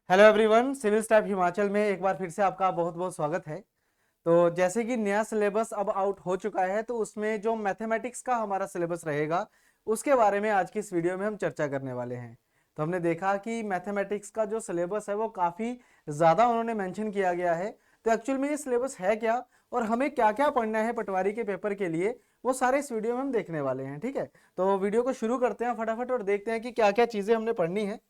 Hello everyone, civil staff Himachal में एक बार फिर से आपका बहुत बहुत स्वागत है। तो जैसे कि नया सिलेबस अब आउट हो चुका है, तो उसमें जो मैथमेटिक्स का हमारा सिलेबस रहेगा उसके बारे में आज की इस वीडियो में हम चर्चा करने वाले हैं। तो हमने देखा कि मैथमेटिक्स का जो सिलेबस है वो काफ़ी ज़्यादा उन्होंने मेंशन किया गया है। तो एक्चुअल में ये सिलेबस है क्या और हमें क्या क्या पढ़ना है पटवारी के पेपर के लिए, वो सारे इस वीडियो में हम देखने वाले हैं। ठीक है, तो वीडियो को शुरू करते हैं फटाफट और देखते हैं कि क्या क्या चीज़ें हमने पढ़नी है।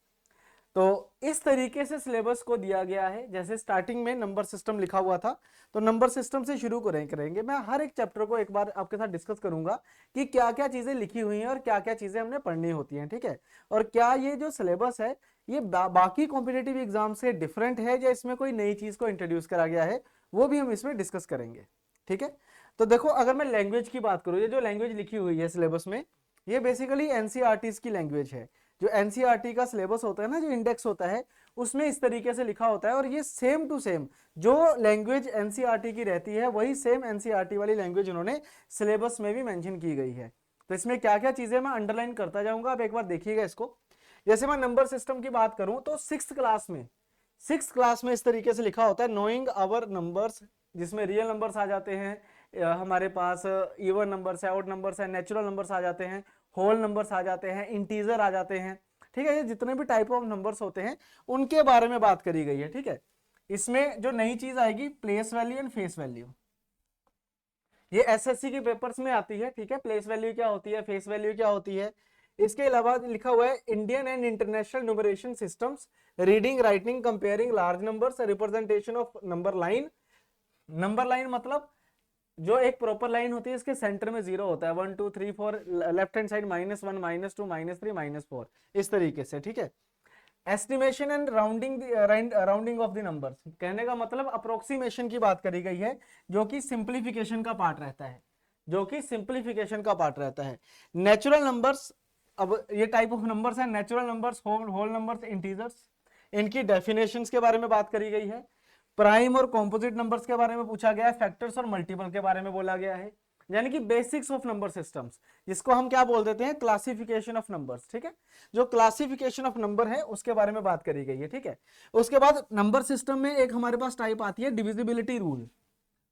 तो इस तरीके से सिलेबस को दिया गया है। जैसे स्टार्टिंग में नंबर सिस्टम लिखा हुआ था, तो नंबर सिस्टम से शुरू करेंगे। मैं हर एक चैप्टर को एक बार आपके साथ डिस्कस करूंगा कि क्या क्या चीजें लिखी हुई हैं और क्या क्या चीजें हमने पढ़नी होती हैं। ठीक है, और क्या ये जो सिलेबस है ये बाकी कॉम्पिटेटिव एग्जाम से डिफरेंट है या इसमें कोई नई चीज को इंट्रोड्यूस करा गया है, वो भी हम इसमें डिस्कस करेंगे। ठीक है, तो देखो, अगर मैं लैंग्वेज की बात करूँ, ये जो लैंग्वेज लिखी हुई है सिलेबस में, ये बेसिकली एनसीईआरटी की लैंग्वेज है। जो एनसीईआरटी का सिलेबस होता है ना, जो इंडेक्स होता है, उसमें इस तरीके से लिखा होता है। और ये सेम टू सेम जो लैंग्वेज एनसीईआरटी की रहती है वही सेम एनसीईआरटी वाली लैंग्वेज उन्होंने सिलेबस में भी मेंशन की गई है। तो इसमें क्या क्या चीजें मैं अंडरलाइन करता जाऊंगा, आप एक बार देखिएगा इसको। जैसे मैं नंबर सिस्टम की बात करूं तो सिक्स क्लास में इस तरीके से लिखा होता है, नोइंग आवर नंबर्स, जिसमें रियल नंबर्स आ जाते हैं, हमारे पास इवन नंबर्स है, ऑड नंबर्स है, नेचुरल नंबर्स आ जाते हैं, होल नंबर्स आ जाते हैं, इंटीजर आ जाते हैं। ठीक है, ये जितने भी टाइप ऑफ नंबर्स होते हैं उनके बारे में बात करी गई है। ठीक है, इसमें जो नई चीज आएगी, place value and face value, ये एसएससी के पेपर्स में आती है। ठीक है, प्लेस वैल्यू क्या होती है, फेस वैल्यू क्या होती है। इसके अलावा लिखा हुआ है Indian and international numeration systems, reading writing comparing large numbers, representation of number line. Number line मतलब जो एक प्रॉपर लाइन होती है, इसके सेंटर में जीरो होता है, 1 2 3 4, लेफ्ट हैंड साइड -1 -2 -3 -4, इस तरीके से। ठीक है, estimation and rounding off the numbers, कहने का मतलब अप्रोक्सीमेशन की बात करी गई है, जो कि सिंप्लीफिकेशन का पार्ट रहता है, नेचुरल नंबर्स, अब ये टाइप ऑफ नंबर्स है, natural numbers, whole numbers, integers, इनकी डेफिनेशंस के बारे में बात करी गई है। प्राइम और कॉम्पोजिट नंबर्स के बारे में पूछा गया है, फैक्टर्स और मल्टीपल के बारे में बोला गया है, यानी कि बेसिक्स ऑफ नंबर सिस्टम्स, जिसको हम क्या बोल देते हैं, क्लासिफिकेशन ऑफ नंबर्स। ठीक है, जो क्लासिफिकेशन ऑफ नंबर है उसके बारे में बात करी गई है। ठीक है, उसके बाद नंबर सिस्टम में एक हमारे पास टाइप आती है डिविजिबिलिटी रूल।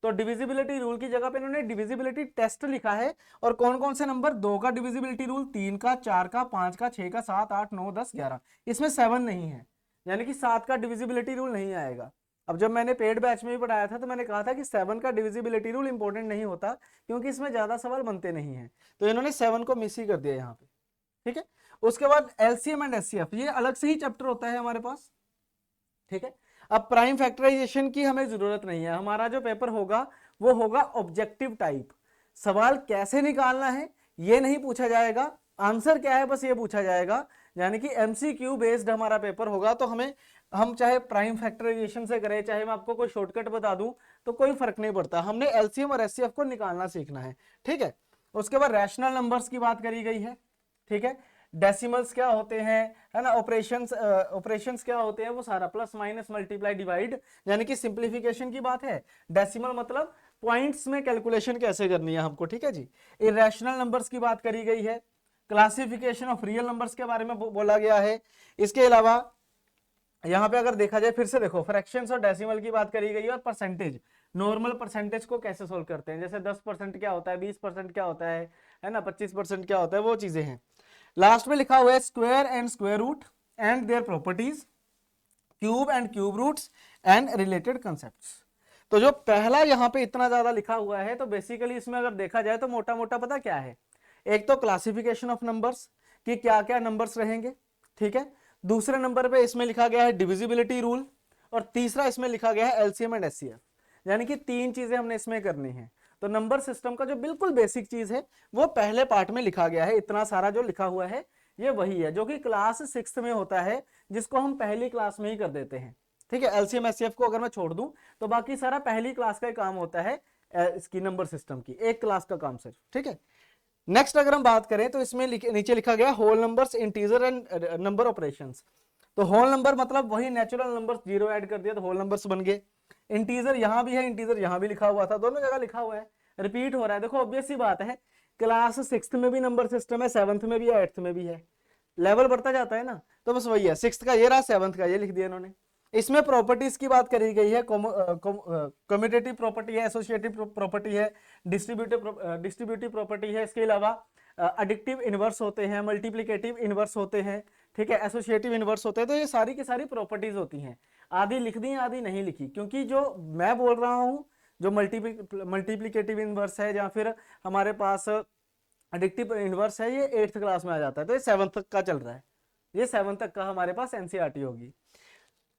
तो डिविजिबिलिटी रूल की जगह पे इन्होंने डिविजिबिलिटी टेस्ट लिखा है। और कौन कौन से नंबर, 2 का डिविजिबिलिटी रूल, 3 का, 4 का, 5 का, 6 का, 7 8 9 10 11, इसमें 7 नहीं है, यानी कि 7 का डिविजिबिलिटी रूल नहीं आएगा। अब जब मैंने पेड बैच में भी पढ़ाया था तो मैंने कहा था कि 7 का डिविजिबिलिटी रूल इंपॉर्टेंट नहीं होता, क्योंकि इसमें ज्यादा सवाल बनते नहीं है। तो इन्होंने 7 को मिस ही कर दिया यहाँ पे। ठीक है, उसके बाद एलसीएम एंड एचसीएफ, ये अलग से ही चैप्टर होता है हमारे पास। ठीक है, अब प्राइम फैक्टराइजेशन की हमें जरूरत नहीं है, हमारा जो पेपर होगा वो होगा ऑब्जेक्टिव टाइप। सवाल कैसे निकालना है ये नहीं पूछा जाएगा, आंसर क्या है बस ये पूछा जाएगा, यानी कि एमसीक्यू बेस्ड हमारा पेपर होगा। तो हम चाहे प्राइम फैक्टराइजेशन से करें, चाहे मैं आपको कोई शॉर्टकट बता दूं, तो कोई फर्क नहीं पड़ता, हमने एलसीएम और एचसीएफ को निकालना सीखना है। ठीक है, उसके बाद रैशनल नंबर्स की बात करी गई है। ठीक है, डेसिमल्स क्या होते हैं, है ना, ऑपरेशंस क्या होते हैं, वो सारा प्लस माइनस मल्टीप्लाई डिवाइड, यानी कि सिंप्लीफिकेशन की बात है। डेसिमल मतलब पॉइंट्स में कैलकुलेशन कैसे करनी है हमको। ठीक है जी, इरेशनल नंबर्स की बात करी गई है, क्लासिफिकेशन ऑफ रियल नंबर्स के बारे में बोला गया है। इसके अलावा यहाँ पे अगर देखा जाए, फिर से देखो, फ्रैक्शंस और डेसिमल की बात करी गई है, और परसेंटेज, नॉर्मल परसेंटेज को कैसे सोल्व करते हैं, जैसे 10% क्या होता है, 20% क्या होता है ना, 25% क्या होता है, वो चीजें हैं। लास्ट में लिखा हुआ है square and square root and their properties, cube and cube roots and related concepts. तो जो पहला यहाँ पे इतना ज्यादा लिखा हुआ है, तो बेसिकली इसमें अगर देखा जाए तो मोटा मोटा पता क्या है, एक तो क्लासिफिकेशन ऑफ नंबर्स कि क्या क्या नंबर्स रहेंगे। ठीक है, दूसरे नंबर पे इसमें लिखा गया है डिविजिबिलिटी रूल, और तीसरा इसमें लिखा गया है एलसीएम एंड एचसीएफ, यानी कि 3 चीजें हमने इसमें करनी है। तो नंबर सिस्टम का जो बिल्कुल बेसिक चीज है वो पहले पार्ट में लिखा गया है, इतना सारा जो लिखा हुआ है ये वही है जो कि क्लास 6 में होता है, जिसको हम पहली क्लास में ही कर देते हैं। ठीक है, एलसीएम एचसीएफ को अगर मैं छोड़ दूं तो बाकी सारा पहली क्लास का ही काम होता है, इसकी नंबर सिस्टम की एक क्लास का काम सिर्फ। ठीक है, नेक्स्ट अगर हम बात करें तो इसमें नीचे लिखा गया whole numbers, integer and number operations. तो होल नंबर मतलब वही नेचुरल नंबर्स, जीरो ऐड कर दिया तो होल नंबर्स बन गए। इंटीजर यहां भी है, इंटीजर यहां भी लिखा हुआ था, दोनों जगह लिखा हुआ है, रिपीट हो रहा है। देखो ऑब्वियस सी बात है, क्लास 6 में भी नंबर सिस्टम है, 7th में भी है, 8th में भी है, लेवल बढ़ता जाता है ना। तो बस वही है, 6th का ये रहा, 7th का ये लिख दिया इन्होंने। इसमें प्रॉपर्टीज की बात करी गई है, कम्यूटेटिव प्रॉपर्टी है, एसोसिएटिव प्रॉपर्टी है, डिस्ट्रीब्यूटिव प्रॉपर्टी है, इसके अलावा एडिक्टिव इनवर्स होते हैं, मल्टीप्लिकेटिव इनवर्स होते हैं, ठीक है, एसोसिएटिव इनवर्स होते हैं। तो ये सारी की सारी प्रॉपर्टीज होती हैं, आधी लिख दी आधी नहीं लिखी, क्योंकि जो मैं बोल रहा हूँ जो मल्टीप्लिकेटिव इनवर्स है या फिर हमारे पास एडिक्टिव इनवर्स है, ये 8th क्लास में आ जाता है, तो ये 7th तक का चल रहा है, ये 7th तक का हमारे पास एनसीईआरटी होगी।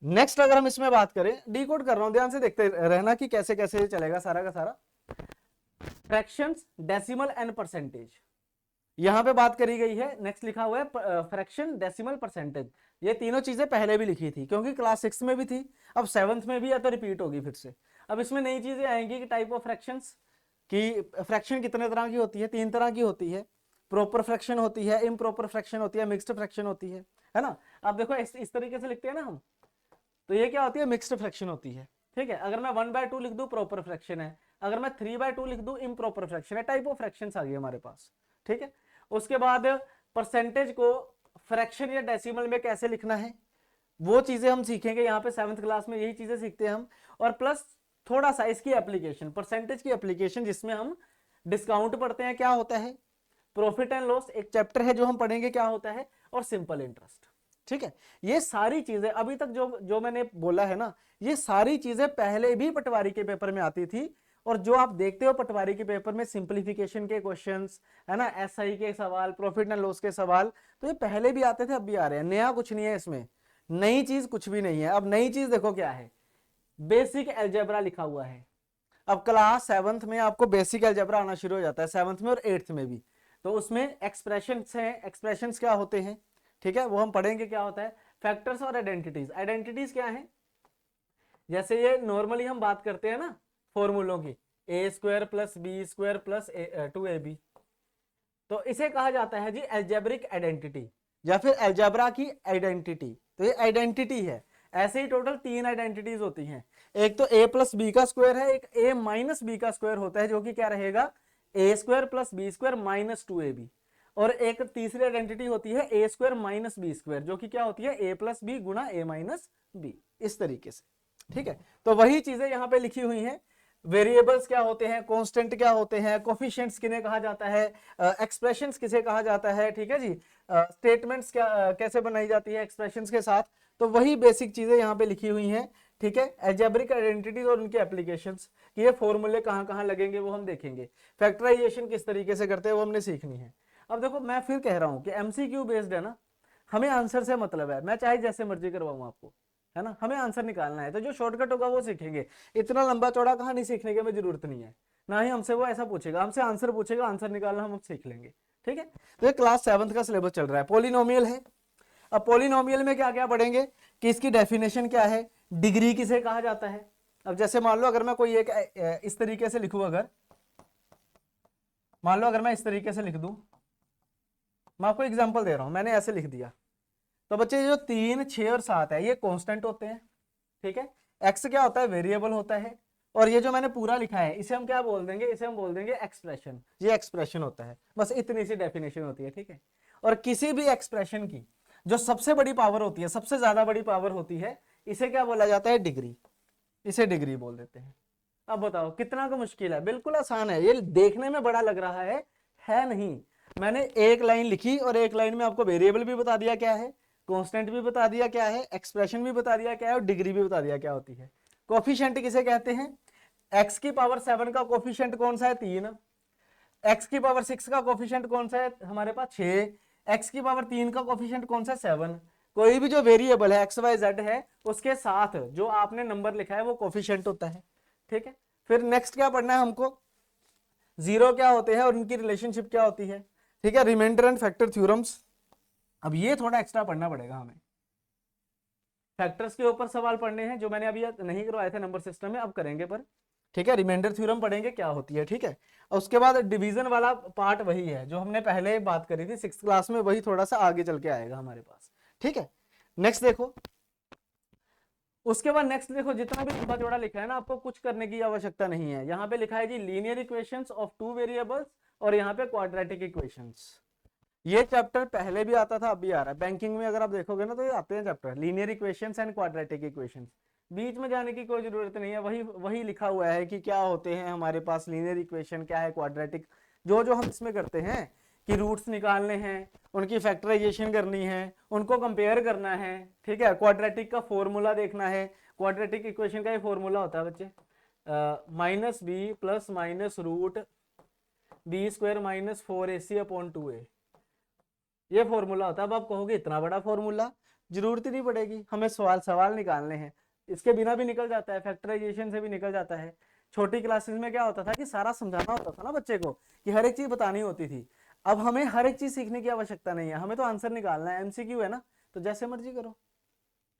नेक्स्ट अगर हम इसमें बात करें, डीकोड कर रहा हूं, ध्यान से देखते रहना कि कैसे कैसे चलेगा सारा का सारा। फ्रैक्शंस, डेसिमल एंड परसेंटेज, यहां पे बात करी गई है। नेक्स्ट लिखा हुआ है फ्रैक्शन, डेसिमल, परसेंटेज। ये तीनों चीजें पहले भी लिखी थी, क्योंकि क्लास 6 में भी थी, अब 7th में भी है, तो रिपीट होगी फिर से। अब इसमें नई चीजें आएंगी कि टाइप ऑफ फ्रैक्शंस, कि फ्रैक्शन कितने तरह की होती है, 3 तरह की होती है, प्रॉपर फ्रैक्शन होती है, इम्प्रॉपर फ्रैक्शन होती है, मिक्स्ड फ्रैक्शन होती है ना। अब देखो इस तरीके से लिखते हैं ना हम, तो ये क्या होती है, मिक्स्ड फ्रैक्शन होती है, ठीक है। अगर मैं 1/2 लिख दूं प्रॉपर फ्रैक्शन है, अगर मैं 3/2 लिख दूं इम्प्रॉपर फ्रैक्शन है। टाइप ऑफ फ्रैक्शंस आ गई हमारे पास, ठीक है। उसके बाद परसेंटेज को फ्रैक्शन या डेसिमल में कैसे लिखना है, वो चीजें हम सीखेंगे यहाँ पे 7th क्लास में, यही चीजें सीखते हैं हम। और प्लस थोड़ा सा इसकी एप्लीकेशन, परसेंटेज की एप्लीकेशन, जिसमें हम डिस्काउंट पढ़ते हैं क्या होता है, प्रॉफिट एंड लॉस एक चैप्टर है जो हम पढ़ेंगे क्या होता है, और सिंपल इंटरेस्ट, ठीक है। ये सारी चीजें अभी तक जो मैंने बोला है ना, ये सारी चीजें पहले भी पटवारी के पेपर में आती थी। और जो आप देखते हो पटवारी के पेपर में सिंप्लीफिकेशन के क्वेश्चंस है ना, एसआई के सवाल, प्रॉफिट एंड लॉस के सवाल, तो ये पहले भी आते थे, अब भी आ रहे हैं। नया कुछ नहीं है इसमें, नई चीज कुछ भी नहीं है। अब नई चीज देखो क्या है, बेसिक अलजेब्रा लिखा हुआ है। अब क्लास 7th में आपको बेसिक अलजेब्रा आना शुरू हो जाता है, 7th में और 8th में भी। तो उसमें एक्सप्रेशंस हैं, एक्सप्रेशंस क्या होते हैं, ठीक है, वो हम पढ़ेंगे क्या होता है। फैक्टर्स और आइडेंटिटीज, आइडेंटिटीज क्या है, जैसे ये नॉर्मली हम बात करते हैं ना फॉर्मूलों की, a² + b² + 2ab, तो इसे कहा जाता है जी एल्जेब्रिक आइडेंटिटी या फिर अलजेब्रा की आइडेंटिटी। तो ये आइडेंटिटी है। ऐसे ही टोटल 3 आइडेंटिटीज होती हैं, एक तो a + b² है, एक a - b² होता है, जो कि क्या रहेगा a² + b² - 2ab, और एक तीसरी आइडेंटिटी होती है a² - b², जो कि क्या होती है a + b × a - b, इस तरीके से, ठीक है। तो वही चीजें यहाँ पे लिखी हुई हैं। वेरिएबल्स क्या होते हैं, कांस्टेंट क्या होते हैं, कोफिशिएंट्स किन्हें कहा जाता है, एक्सप्रेशंस किसे कहा जाता है, ठीक है जी, स्टेटमेंट्स क्या कैसे बनाई जाती है एक्सप्रेशंस के साथ, तो वही बेसिक चीजें यहाँ पे लिखी हुई हैं, ठीक है। अलजेब्रिक आइडेंटिटीज और उनके एप्लीकेशंस, कि ये फॉर्मूले कहाँ कहाँ लगेंगे वो हम देखेंगे। फैक्टराइजेशन किस तरीके से करते हैं वो हमने सीखनी है। अब देखो मैं फिर कह रहा हूँ कि एमसीक्यू बेस्ड है ना, हमें आंसर से मतलब है, मैं चाहे जैसे मर्जी करवाऊँ आपको, है ना, हमें आंसर निकालना है, तो जो शॉर्टकट होगा वो सीखेंगे। इतना लंबा चौड़ा कहानी सीखने की हमें जरूरत नहीं है, ना ही हमसे वो ऐसा पूछेगा, हमसे आंसर पूछेगा, आंसर निकालना हम सीख लेंगे, ठीक है। तो ये क्लास 7th का सिलेबस चल रहा है। पॉलिनोमियल है, अब पॉलिनोमियल में क्या क्या पढ़ेंगे कि इसकी डेफिनेशन क्या है, डिग्री किसे कहा जाता है। अब जैसे मान लो अगर मैं कोई एक इस तरीके से लिखूं, अगर मान लो अगर मैं इस तरीके से लिख दूं, मैं आपको एग्जांपल दे रहा हूं, मैंने ऐसे लिख दिया, तो बच्चे जो 3, 6 और 7 है ये कांस्टेंट होते हैं, ठीक है। एक्स क्या होता है, वेरिएबल होता है, और ये जो मैंने पूरा लिखा है इसे हम क्या बोल देंगे, इसे हम बोल देंगे एक्सप्रेशन, ये एक्सप्रेशन होता है। बस इतनी सी डेफिनेशन होती है, ठीक है। और किसी भी एक्सप्रेशन की जो सबसे बड़ी पावर होती है, सबसे ज्यादा बड़ी पावर होती है, इसे क्या बोला जाता है, डिग्री, इसे डिग्री बोल देते हैं। अब बताओ कितना का मुश्किल है, बिल्कुल आसान है, ये देखने में बड़ा लग रहा है नहीं। मैंने एक लाइन लिखी और एक लाइन में आपको वेरिएबल भी बता दिया क्या है, कांस्टेंट भी बता दिया क्या है, एक्सप्रेशन भी बता दिया क्या है, और डिग्री भी बता दिया क्या होती है। कोफिशिएंट किसे कहते हैं, x⁻7 का कोफिशिएंट कौन सा है, 3, x⁻6 का कोफिशिएंट कौन सा है हमारे पास, 6, x⁻3 का कोफिशिएंट कौन सा है, 7। कोई भी जो वेरिएबल है x y z है, उसके साथ जो आपने नंबर लिखा है वो कोफिशिएंट होता है, ठीक है। फिर नेक्स्ट क्या पढ़ना है हमको, जीरो क्या होते हैं और उनकी रिलेशनशिप क्या होती है, ठीक है। रिमाइंडर एंड फैक्टर थ्योरम्स, अब ये थोड़ा एक्स्ट्रा पढ़ना पड़ेगा हमें। फैक्टर्स के ऊपर सवाल पढ़ने हैं जो मैंने अभी नहीं करवाए थे नंबर सिस्टम में, अब करेंगे पर, ठीक है। रिमाइंडर थ्योरम पढ़ेंगे क्या होती है, ठीक है। और उसके बाद डिवीजन वाला पार्ट वही है जो हमने पहले बात करी थी 6th क्लास में, वही थोड़ा सा आगे चल के आएगा हमारे पास, ठीक है। नेक्स्ट देखो, उसके बाद नेक्स्ट देखो, जितना भी लंबा चौड़ा लिखा है ना, आपको कुछ करने की आवश्यकता नहीं है। यहाँ पे लिखा है जी लीनियर इक्वेशंस ऑफ 2 वेरिएबल्स, और यहाँ पे क्वाड्रेटिक इक्वेशंस। ये चैप्टर पहले भी आता था, अब भी आ रहा है। बैंकिंग में अगर आप देखोगे ना तो ये आते हैं chapter, linear equations and quadratic equations. बीच में जाने की कोई जरूरत नहीं है, वही वही लिखा हुआ है कि क्या होते हैं हमारे पास लीनियर इक्वेशन, क्या है क्वाड्रेटिक। जो जो हम इसमें करते हैं कि रूट्स निकालने हैं, उनकी फैक्टराइजेशन करनी है, उनको कंपेयर करना है, ठीक है। क्वाड्रेटिक का फॉर्मूला देखना है। क्वाड्रेटिक इक्वेशन का ये फॉर्मूला होता है बच्चे, minus B plus minus root B square minus 4ac upon 2a, ये फॉर्मूला होता है। अब आप कहोगे इतना बड़ा फॉर्मूला, जरूरत ही नहीं पड़ेगी, हमें सवाल निकालने हैं, इसके बिना भी निकल जाता है, फैक्टराइजेशन से भी निकल जाता है। छोटी क्लासेस में क्या होता था कि सारा समझाना होता था ना बच्चे को, कि हर एक चीज बतानी होती थी। अब हमें हर एक चीज सीखने की आवश्यकता नहीं है, हमें तो आंसर निकालना है, एमसीक्यू है ना, तो जैसे मर्जी करो,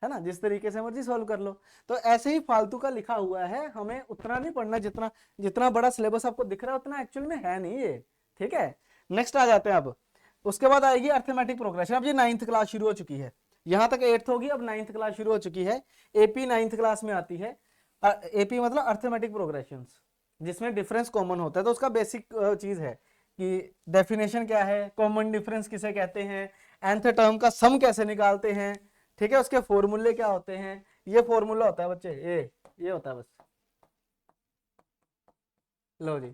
है ना, जिस तरीके से मर्जी सॉल्व कर लो। तो ऐसे ही फालतू का लिखा हुआ है, हमें उतना नहीं पढ़ना जितना, जितना बड़ा सिलेबस आपको दिख रहा है उतना एक्चुअल में है नहीं ये, ठीक है। नेक्स्ट आ जाते हैं अब, उसके बाद आएगी अर्थमेटिक प्रोग्रेशन। अब ये 9th क्लास शुरू हो चुकी है, यहां तक 8th होगी, अब 9th क्लास शुरू हो चुकी है। एपी 9th क्लास में आती है। एपी मतलब अर्थमेटिक प्रोग्रेशन, जिसमें डिफरेंस कॉमन होता है। तो उसका बेसिक चीज है कि डेफिनेशन क्या है, कॉमन डिफरेंस किसे कहते हैं, nth टर्म का सम कैसे निकालते हैं, ठीक है, उसके फॉर्मूले क्या होते हैं। ये फॉर्मूला होता है बच्चे, ये होता है बस, लो जी,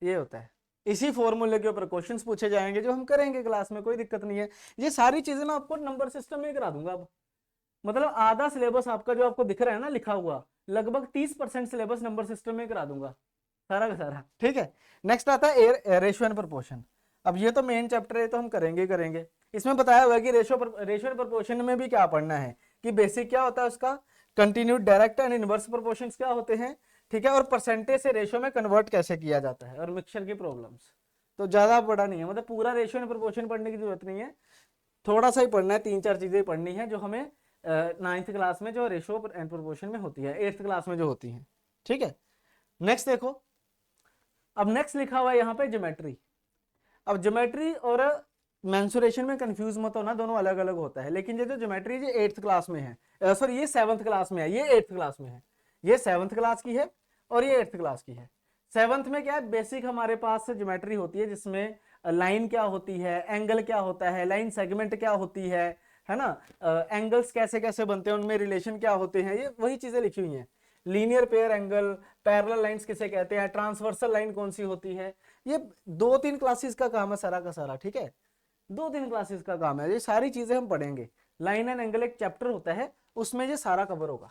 ये होता है। इसी फॉर्मूले के ऊपर क्वेश्चंस पूछे जाएंगे, जो हम करेंगे क्लास में, कोई दिक्कत नहीं है। ये सारी चीजें मैं आपको नंबर सिस्टम में करा दूंगा अब। मतलब आधा सिलेबस आपका जो आपको दिख रहा है ना लिखा हुआ, लगभग 30% सिलेबस नंबर सिस्टम में करा दूंगा, सारा का सारा, ठीक है। नेक्स्ट आता है रेशियो एंड प्रोपोर्शन। अब ये तो मेन चैप्टर है, तो हम करेंगे ही करेंगे। इसमें बताया हुआ है कि रेशियो एंड प्रोपोर्शन में भी क्या पढ़ना है, कि बेसिक क्या होता है उसका, continued, direct and inverse proportions क्या होते हैं, ठीक है, और परसेंटेज से रेशियो में कन्वर्ट कैसे किया जाता है, और मिक्सचर की प्रॉब्लम्स। तो ज्यादा बड़ा नहीं है, मतलब पूरा रेशियो एंड प्रोपोर्शन पढ़ने की जरूरत नहीं है, थोड़ा सा ही पढ़ना है, 3-4 चीजें पढ़नी है जो हमें 9th क्लास में जो रेशियो एंड प्रोपोर्शन में होती है, 8th क्लास में जो होती है, ठीक है। नेक्स्ट देखो, अब नेक्स्ट लिखा हुआ है यहाँ पे ज्योमेट्री। अब ज्योमेट्री और मेंसुरेशन में कंफ्यूज मत होना, दोनों अलग अलग होता है। लेकिन ये जो ज्योमेट्री ये 8th क्लास में है, सॉरी ये 7th क्लास में है, ये 8th क्लास में है, ये 7th क्लास की है और ये 8th क्लास की है। 7th में क्या है, बेसिक हमारे पास ज्योमेट्री होती है, जिसमें लाइन क्या होती है, एंगल क्या होता है, लाइन सेगमेंट क्या होती है ना, एंगल्स कैसे कैसे बनते हैं, उनमें रिलेशन क्या होते हैं, ये वही चीजें लिखी हुई हैं। Linear pair angle, parallel lines किसे कहते हैं, ट्रांसवर्सल लाइन कौन सी होती है, ये 2-3 क्लासेस का काम है सारा का सारा, ठीक है, 2-3 क्लासेस का काम है, ये सारी चीजें हम पढ़ेंगे। लाइन एंड एंगल एक चैप्टर होता है, उसमें ये सारा कवर होगा,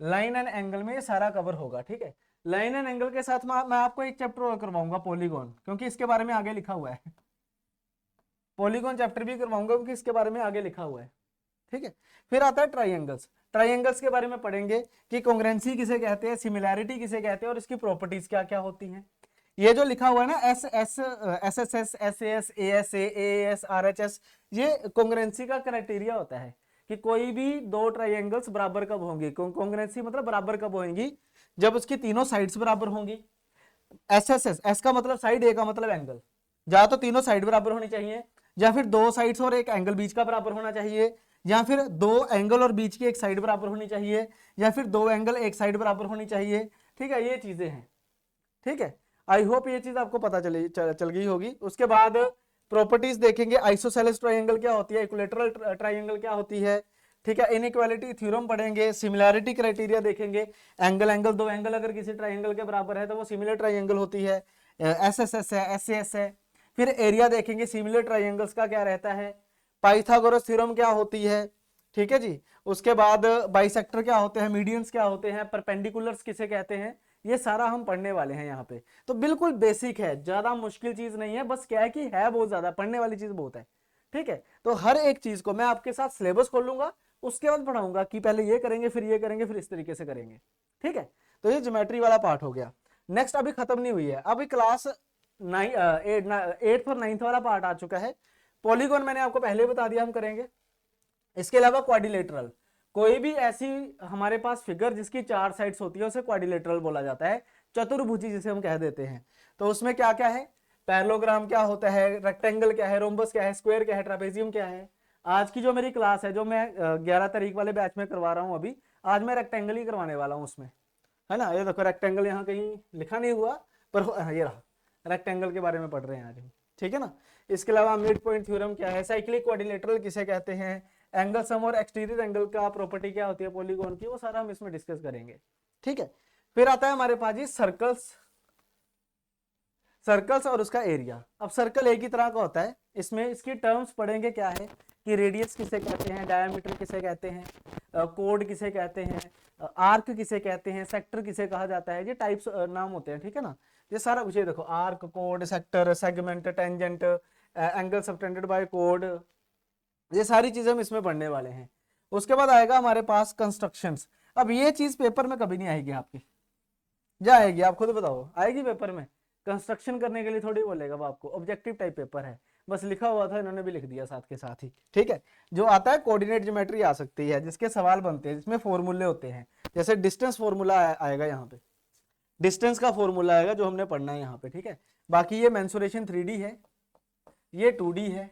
लाइन एंड एंगल में ये सारा कवर होगा, ठीक है। लाइन एंड एंगल के साथ मैं आपको एक चैप्टर और करवाऊंगा, पॉलीगॉन, क्योंकि इसके बारे में आगे लिखा हुआ है। पॉलीगॉन चैप्टर भी करवाऊंगा क्योंकि इसके बारे में आगे लिखा हुआ है, ठीक है। फिर आता है ट्राइंगल्स। ट्राइंगल्स के बारे में पढ़ेंगे कि कॉन्ग्रुएंसी किसे कहते हैं, सिमिलैरिटी किसे कहते हैं, और इसकी प्रॉपर्टीज क्या क्या होती हैं। ये जो लिखा हुआ है ना, S S S S S S S A S A S R H S, ये कॉन्ग्रुएंसी का क्राइटेरिया होता है कि कोई भी दो ट्राइंगल्स बराबर कब होंगी। कॉन्ग्रुएंसी मतलब बराबर कब होंगी, जब उसकी तीनों साइड्स बराबर होंगी। एस एस एस, एस का मतलब साइड, ए का मतलब एंगल, या तो तीनों साइड बराबर होनी चाहिए, या फिर दो साइड्स और एक एंगल बीच का बराबर होना चाहिए, या फिर दो एंगल और बीच की एक साइड बराबर होनी चाहिए, या फिर दो एंगल एक साइड बराबर होनी चाहिए, ठीक है, ये चीजें हैं, ठीक है। आई होप ये चीज आपको पता चल गई होगी। उसके बाद प्रॉपर्टीज देखेंगे, आइसोसेलेस ट्रायंगल क्या होती है, इक्विलेटरल ट्रायंगल क्या होती है, ठीक है, इनइक्वालिटी थ्योरम पढ़ेंगे, सिमिलैरिटी क्राइटेरिया देखेंगे, एंगल दो एंगल अगर किसी ट्रायंगल के बराबर है तो वो सिमिलर ट्रायंगल होती है, एसएसएस है, एसएस है। फिर एरिया देखेंगे, सिमिलर ट्रायंगल्स का क्या रहता है, पाइथागोरस थ्योरम क्या होती है, ठीक है जी। उसके बाद बाइसेक्टर क्या होते हैं, मीडियंस क्या होते हैं, परपेंडिकुलर्स किसे कहते हैं, ये सारा हम पढ़ने वाले हैं यहाँ पे। तो बिल्कुल बेसिक है, ज्यादा मुश्किल चीज नहीं है, बस क्या है कि है बहुत ज्यादा, पढ़ने वाली चीज बहुत है, ठीक है। तो हर एक चीज को मैं आपके साथ सिलेबस खोलूंगा, उसके बाद पढ़ाऊंगा कि पहले ये करेंगे, फिर ये करेंगे, फिर इस तरीके से करेंगे, ठीक है। तो ये ज्योमेट्री वाला पार्ट हो गया। नेक्स्ट अभी खत्म नहीं हुई है, अभी क्लास 8th और 9th वाला पार्ट आ चुका है। पॉलीगॉन मैंने आपको पहले बता दिया हम करेंगे। इसके अलावा क्वाड्रिलेटरल, कोई भी ऐसी हमारे पास फिगर जिसकी 4 साइड्स होती है उसे क्वाड्रिलेटरल बोला जाता है, चतुर्भुजी जिसे हम कह देते हैं। तो उसमें क्या क्या है, पैरेललोग्राम क्या होता है, रेक्टेंगल क्या है, रोम्बस क्या है, स्क्वायर क्या है, ट्रापेजियम क्या है। आज की जो मेरी क्लास है, जो मैं 11 तारीख वाले बैच में करवा रहा हूँ अभी, आज मैं रेक्टेंगल ही करवाने वाला हूँ उसमें, है ना। ये देखो रेक्टेंगल यहाँ कहीं लिखा नहीं हुआ, पर ये रहा, रेक्टेंगल के बारे में पढ़ रहे हैं आज हम, ठीक है ना। इसके अलावा मिड पॉइंट थ्योरम क्या है, साइक्लिक क्वाड्रिलेटरल किसे कहते हैं, एंगल सम और एक्सटीरियर एंगल का प्रॉपर्टी क्या होती है पॉलीगॉन की, वो सारा हम इसमें डिस्कस करेंगे। ठीक है, फिर आता है हमारे पास जी सर्कल्स, सर्कल्स और उसका एरिया। अब सर्कल एक ही तरह का होता है, इसमें इसकी टर्म्स पढ़ेंगे क्या है कि रेडियस किसे कहते हैं, डायमीटर किसे कहते हैं, कोड किसे कहते हैं, आर्क किसे कहते हैं, सेक्टर किसे कहा जाता है, ये टाइप्स नाम होते हैं। ठीक है ना, ये सारा कुछ, ये देखो arc, code, sector, segment, tangent, angle subtended bye code, ये सारी चीजें हम इसमें पढ़ने वाले हैं। उसके बाद आएगा हमारे पास कंस्ट्रक्शंस। अब ये चीज पेपर में कभी नहीं आएगी आपकी, जा आएगी आप खुद बताओ, आएगी पेपर में? कंस्ट्रक्शन करने के लिए थोड़ी बोलेगा वो आपको, ऑब्जेक्टिव टाइप पेपर है, बस लिखा हुआ था, इन्होंने भी लिख दिया साथ के साथ ही। ठीक है, जो आता है कोऑर्डिनेट ज्योमेट्री आ सकती है, जिसके सवाल बनते हैं, जिसमें फॉर्मूले होते हैं, जैसे डिस्टेंस फॉर्मूला आएगा यहाँ पे, डिस्टेंस का फॉर्मूला आएगा जो हमने पढ़ना है यहाँ पे। ठीक है, बाकी ये मेंसुरेशन 3D है, ये 2D है,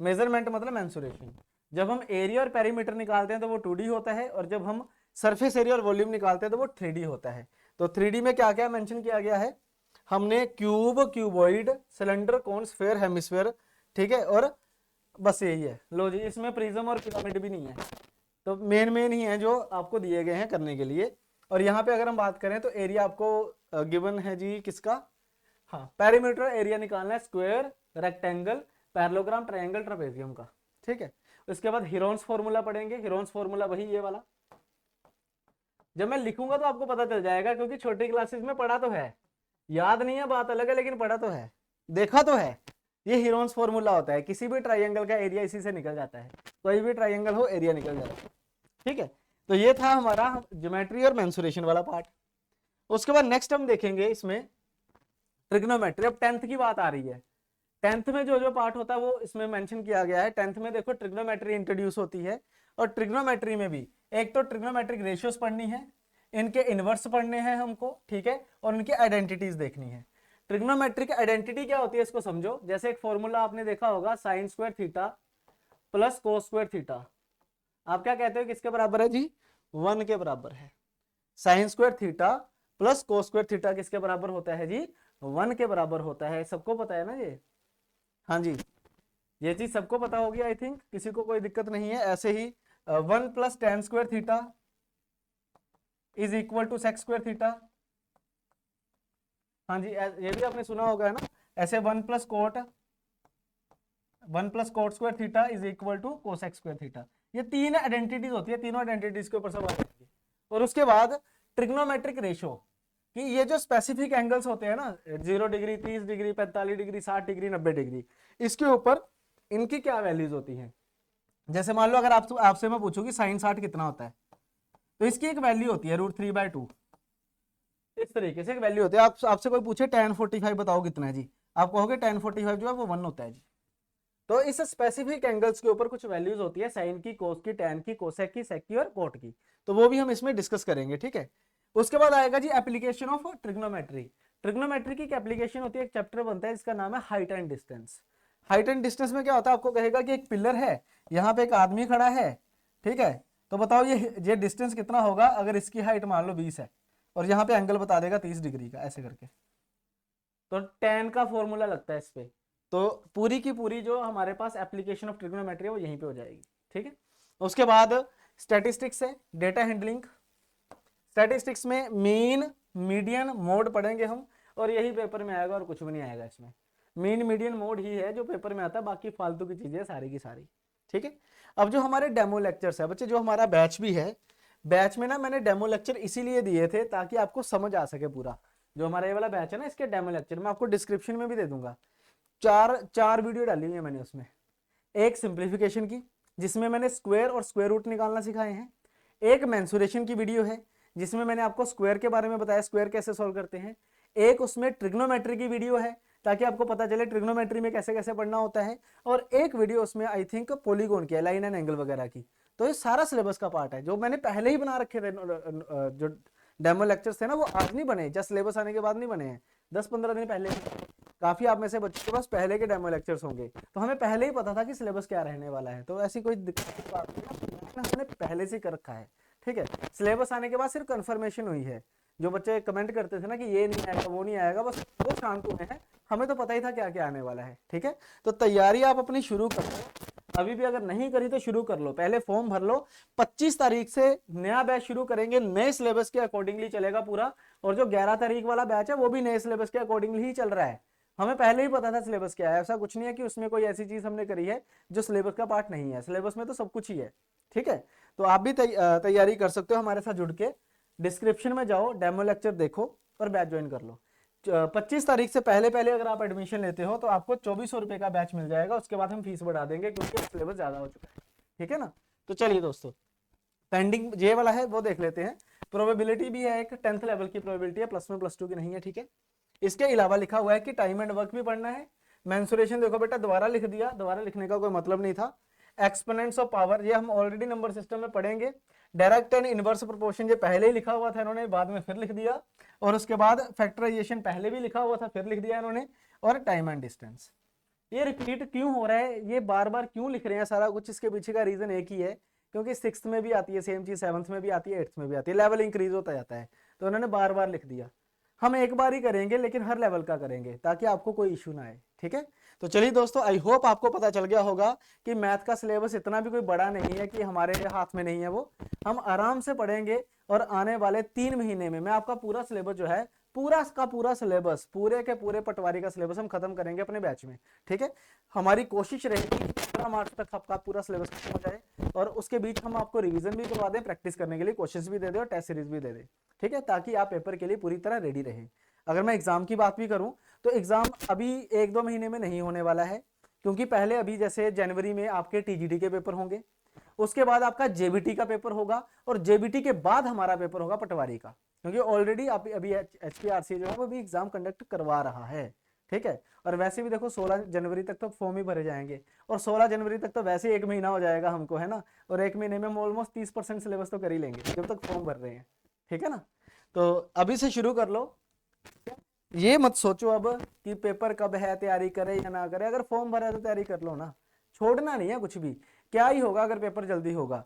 मेजरमेंट मतलब मेंसुरेशन। जब हम एरिया और पेरीमीटर निकालते हैं तो वो 2D होता है, और जब हम सरफेस एरिया और वॉल्यूम निकालते हैं तो वो 3D होता है। तो 3D में क्या क्या मेंशन किया गया है, हमने क्यूब, क्यूबॉइड, सिलेंडर, कोन, स्फीयर, हेमिस्फीयर, ठीक है, और बस यही है। लो जी, इसमें प्रिज्म और पिरामिड भी नहीं है, तो मेन ही है जो आपको दिए गए हैं करने के लिए। और यहाँ पे अगर हम बात करें तो एरिया आपको गिवन है जी किसका, हाँ, पेरीमीटर एरिया निकालना है, square, rectangle, parallelogram, triangle, trapezium का। ठीक है, उसके बाद हीरोन्स फॉर्मूला पढ़ेंगे, हीरोन्स फॉर्मूला वही ये वाला, जब मैं लिखूंगा तो आपको पता चल जाएगा, क्योंकि छोटी क्लासेस में पढ़ा तो है, याद नहीं है बात अलग है, लेकिन पढ़ा तो है, देखा तो है। ये हीरोन्स फॉर्मूला होता है, किसी भी ट्रायंगल का एरिया इसी से निकल जाता है, कोई भी ट्रायंगल हो एरिया निकल जाता है। ठीक है, तो ये था हमारा ज्योमेट्री और मेंसुरेशन वाला पार्ट। उसके बाद नेक्स्ट हम देखेंगे इसमें ट्रिग्नोमेट्री। अब 10th की बात आ रही है, 10th में जो जो पार्ट होता है वो इसमें मेंशन किया गया है। 10th में देखो ट्रिग्नोमेट्री इंट्रोड्यूस होती है, और ट्रिग्नोमेट्री में भी एक तो ट्रिग्नोमेट्रिक रेशियोज पढ़नी है, इनके इनवर्स पढ़ने हैं हमको, ठीक है, और इनकी आइडेंटिटीज देखनी है। ट्रिग्नोमेट्रिक आइडेंटिटी क्या होती है इसको समझो, जैसे एक फॉर्मूला आपने देखा होगा, sine square theta plus cos square theta, आप क्या कहते हो किसके बराबर है जी, 1 के बराबर है। Sine square theta plus cos square theta किसके बराबर होता है जी, 1 के बराबर होता है। सबको पता है ना ये, हाँ जी, ये चीज सबको पता होगी आई थिंक, किसी को कोई दिक्कत नहीं है। ऐसे ही 1 plus tan square theta is equal to sec square theta, हाँ जी, ये भी आपने सुना होगा है ना। ऐसे 1 plus cot square theta is equal to cosec square theta. ये 3 आइडेंटिटीज होती है, तीनों आइडेंटिटीज के ऊपर सवाल आएंगे। और उसके बाद ट्रिग्नोमेट्रिक रेशो, कि ये जो स्पेसिफिक एंगल्स होते हैं ना, 0 degree, 30 degree, 45 degree, 60 degree, 90 degree, इसके ऊपर इनकी क्या वैल्यूज होती हैं। जैसे मान लो अगर आपसे मैं पूछूं कि साइन 60 कितना होता है, तो इसकी एक वैल्यू होती है √3/2, इस तरीके से एक वैल्यू होती है। आपसे कोई पूछे tan 45 बताओ कितना है जी, आप कहोगे tan 45 जो है वो 1 होता है जी। तो इस स्पेसिफिक एंगल्स के ऊपर कुछ वैल्यूज होती है, साइन की, कोस की, टैन की, कोसेक की, सेक की और कोट की, तो वो भी हम इसमें डिस्कस करेंगे। ठीक है, उसके बाद आएगा जी एप्लीकेशन ऑफ ट्रिग्नोमेट्री। ट्रिग्नोमेट्री की एप्लीकेशन होती है, एक चैप्टर बनता है जिसका नाम है height and distance. Height and distance में क्या होता है, आपको कहेगा कि एक पिलर है, यहाँ पे एक आदमी खड़ा है, ठीक है, तो बताओ ये डिस्टेंस कितना होगा अगर इसकी हाइट मान लो 20 है, और यहाँ पे एंगल बता देगा 30 डिग्री का, ऐसे करके, तो tan का फॉर्मूला लगता है इस पे। तो पूरी की पूरी जो हमारे पास एप्लीकेशन ऑफ ट्रिग्नोमेट्री है वो यहीं पे हो जाएगी। ठीक है, उसके बाद स्टैटिस्टिक्स है, डेटा हैंडलिंग। स्टैटिस्टिक्स में मीन, मीडियन, मोड पढ़ेंगे हम, और यही पेपर में आएगा और कुछ भी नहीं आएगा इसमें। मीन, मीडियन, मोड ही है जो पेपर में आता है, बाकी फालतू की चीजें सारी की सारी। ठीक है, अब जो हमारे डेमो लेक्चर्स है बच्चे, जो हमारा बैच भी है, बैच में ना मैंने डेमो लेक्चर इसीलिए दिए थे ताकि आपको समझ आ सके पूरा। जो हमारा ये वाला बैच है ना, इसके डेमो लेक्चर मैं आपको डिस्क्रिप्शन में भी दे दूंगा। चार वीडियो डाली हुई है मैंने उसमें। एक सिंप्लीफिकेशन की, जिसमें मैंने स्क्वायर और स्क्वायर रूट निकालना सिखाए हैं। एक मेंसुरेशन की वीडियो है, जिसमें मैंने आपको स्क्वायर के बारे में बताया, स्क्वायर कैसे सॉल्व करते हैं। एक उसमें ट्रिग्नोमेट्री की वीडियो है, ताकि आपको पता चले ट्रिग्नोमेट्री में कैसे कैसे पढ़ना होता है। और एक वीडियो उसमें आई थिंक पॉलीगॉन की, लाइन एंड एंगल वगैरह की। तो ये सारा सिलेबस का पार्ट है, जो मैंने पहले ही बना रखे थे। जो डेमो लेक्चर्स थे ना, वो आज नहीं बने, जस्ट सिलेबस आने के बाद नहीं बने हैं, 10-15 दिन पहले। काफी आप में से बच्चों के पास पहले के डेमो लेक्चर्स होंगे, तो हमें पहले ही पता था कि सिलेबस क्या रहने वाला है, तो ऐसी कोई दिक्कत की बात नहीं है, हमने पहले से कर रखा है। ठीक है, सिलेबस आने के बाद सिर्फ कंफर्मेशन हुई है, जो बच्चे कमेंट करते थे ना कि ये नहीं आएगा वो नहीं आएगा, बस वो शांत हुए हैं, हमें तो पता ही था क्या क्या आने वाला है। ठीक है, तो तैयारी आप अपनी शुरू कर लो, अभी भी अगर नहीं करी तो शुरू कर लो, पहले फॉर्म भर लो। 25 तारीख से नया बैच शुरू करेंगे, नए सिलेबस के अकॉर्डिंगली चलेगा पूरा, और जो 11 तारीख वाला बैच है वो भी नए सिलेबस के अकॉर्डिंगली ही चल रहा है। हमें पहले ही पता था सिलेबस क्या है, ऐसा कुछ नहीं है कि उसमें कोई ऐसी चीज हमने करी है जो सिलेबस का पार्ट नहीं है, सिलेबस में तो सब कुछ ही है। ठीक है, तो आप भी तैयारी कर सकते हो हमारे साथ जुड़ के। डिस्क्रिप्शन में जाओ, डेमो लेक्चर देखो और बैच ज्वाइन कर लो। 25 तारीख से पहले पहले अगर आप एडमिशन लेते हो तो आपको 2400 रुपए का बैच मिल जाएगा, उसके बाद हम फीस बढ़ा देंगे क्योंकि सिलेबस ज्यादा हो चुका है। ठीक है ना, तो चलिए दोस्तों, पेंडिंग जे वाला है वो देख लेते हैं। प्रोबेबिलिटी भी है, एक 10th लेवल की प्रोबेबिलिटी है, प्लस में प्लस 2 की नहीं है। ठीक है, इसके अलावा लिखा हुआ है कि टाइम एंड वर्क भी पढ़ना है। मेंसुरेशन देखो बेटा, दोबारा लिख दिया, दोबारा लिखने का कोई मतलब नहीं था। एक्सपोनेंट्स ऑफ पावर, ये हम ऑलरेडी नंबर सिस्टम में पढ़ेंगे। डायरेक्ट एंड इनवर्स प्रोपोर्शन, ये पहले ही लिखा हुआ था इन्होंने, बाद में फिर लिख दिया। और उसके बाद फैक्टराइजेशन पहले भी लिखा हुआ था, फिर लिख दिया इन्होंने। और टाइम एंड डिस्टेंस, ये रिपीट क्यों हो रहा है, ये बार बार क्यों लिख रहे हैं सारा कुछ, इसके पीछे का रीजन एक ही है, क्योंकि 6th में भी आती है सेम चीज, 7th में भी आती है, 8th में भी आती है, लेवल इंक्रीज होता जाता है, तो उन्होंने बार बार लिख दिया। हम एक बार ही करेंगे लेकिन हर लेवल का करेंगे ताकि आपको कोई इशू ना आए। ठीक है, तो चलिए दोस्तों, आई होप आपको पता चल गया होगा कि मैथ का सिलेबस इतना भी कोई बड़ा नहीं है कि हमारे हाथ में नहीं है, वो हम आराम से पढ़ेंगे। और आने वाले 3 महीने में मैं आपका पूरा सिलेबस जो है, पूरा का पूरा सिलेबस, पूरे के पूरे पटवारी का सिलेबस हम खत्म करेंगे अपने बैच में। ठीक है, हमारी कोशिश रहेगी 15 मार्च तक आपका पूरा सिलेबस खत्म हो जाए, और उसके बीच हम आपको रिवीजन भी करवा दें, प्रैक्टिस करने के लिए क्वेश्चंस भी दे दें और टेस्ट सीरीज भी दे दें। ठीक है, ताकि आप पेपर के लिए पूरी तरह रेडी रहें। अगर मैं एग्जाम की बात भी करूं तो एग्जाम अभी 1-2 महीने में नहीं होने वाला है, क्योंकि पहले अभी जैसे जनवरी में आपके टीजीटी के पेपर होंगे, उसके बाद आपका जेबीटी का पेपर होगा, और जेबीटी के बाद हमारा पेपर होगा पटवारी का, क्योंकि ऑलरेडी अभी एचपीआरसी जो है वो भी एग्जाम कंडक्ट करवा रहा है। ठीक है, और वैसे भी देखो 16 जनवरी तक तो फॉर्म ही भरे जाएंगे, और 16 जनवरी तक तो वैसे 1 महीना हो जाएगा हमको, है ना, और 1 महीने में हम ऑलमोस्ट 30% सिलेबस तो कर ही लेंगे जब तक फॉर्म भर रहे हैं। ठीक है ना, तो अभी से शुरू कर लो, ये मत सोचो अब कि पेपर कब है, तैयारी करे या ना करे, अगर फॉर्म भरा है तो तैयारी कर लो ना, छोड़ना नहीं है कुछ भी। क्या ही होगा अगर पेपर जल्दी होगा,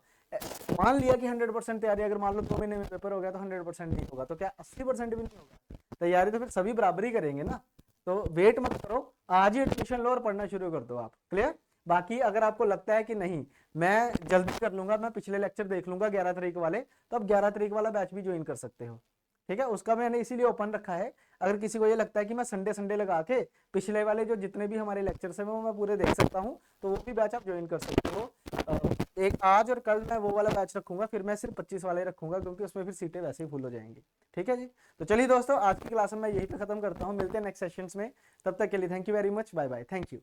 मान लिया कि 100% तैयारी, अगर मान लो 2 महीने में पेपर हो गया तो 100% नहीं होगा, तो क्या 80% भी नहीं होगा? तैयारी तो फिर सभी बराबर ही करेंगे ना, तो वेट मत करो, आज ही एडमिशन लो और पढ़ना शुरू कर दो आप। क्लियर? बाकी अगर आपको लगता है कि नहीं मैं जल्दी कर लूंगा, मैं पिछले लेक्चर देख लूंगा 11 तारीख वाले, तो आप 11 तारीख वाला बैच भी ज्वाइन कर सकते हो। ठीक है, उसका मैंने इसीलिए ओपन रखा है, अगर किसी को ये लगता है कि मैं संडे संडे लगा के पिछले वाले जो जितने भी हमारे लेक्चर्स हैं वो मैं पूरे देख सकता हूँ, तो वो भी बैच आप ज्वाइन कर सकते हो। एक आज और कल मैं वो वाला बैच रखूंगा, फिर मैं सिर्फ 25 वाले रखूंगा, क्योंकि उसमें फिर सीटें वैसे ही फुल हो जाएंगी। ठीक है जी, तो चलिए दोस्तों, आज की क्लास में मैं यही पे खत्म करता हूँ, मिलते हैं नेक्स्ट सेशंस में, तब तक के लिए thank you very much, bye bye, thank you.